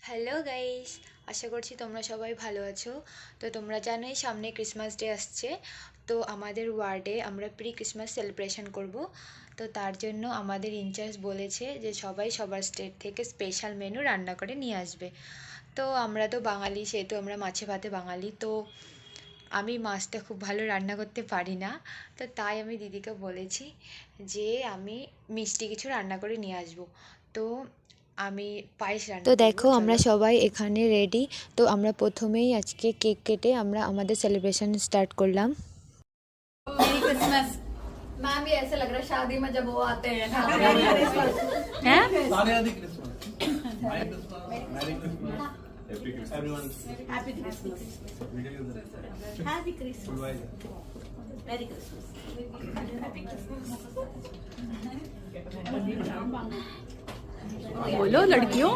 Hello guys, আশা করছি তোমরা সবাই ভালো আছো। তো তোমরা জানোই সামনে ক্রিসমাস ডে আসছে। তো আমাদের ওয়ার্ডে আমরা প্রি ক্রিসমাস সেলিব্রেশন করব। তো তার জন্য আমাদের ইনচার্জ বলেছে যে সবাই সবার স্টেট থেকে স্পেশাল মেনু রান্না করে নিয়ে আসবে। তো আমরা তো বাঙালি, সেহেতু আমরা মাছে ভাতে বাঙালি। তো আমি মাছটা খুব ভালো রান্না করতে পারি না। তো তাই আমি দিদিকে বলেছি যে আমি মিষ্টি কিছু রান্না করে নিয়ে আসবো। তো আমি পায়েস রান্না তো করব। দেখো আমরা চলো। সবাই এখানে রেডি। তো আমরা প্রথমেই আজকে কেক কেটে আমরা আমাদের সেলিব্রেশন স্টার্ট করলাম। मेरी क्रिसमस मैम ये ऐसे लग रहा है शादी में जब वो आते हैं ना हैं? सारे आदि Christmas my Christmas merry Christmas everyone happy Christmas happy Christmas goodbye merry Christmas happy Christmas बोलो लड़कियों।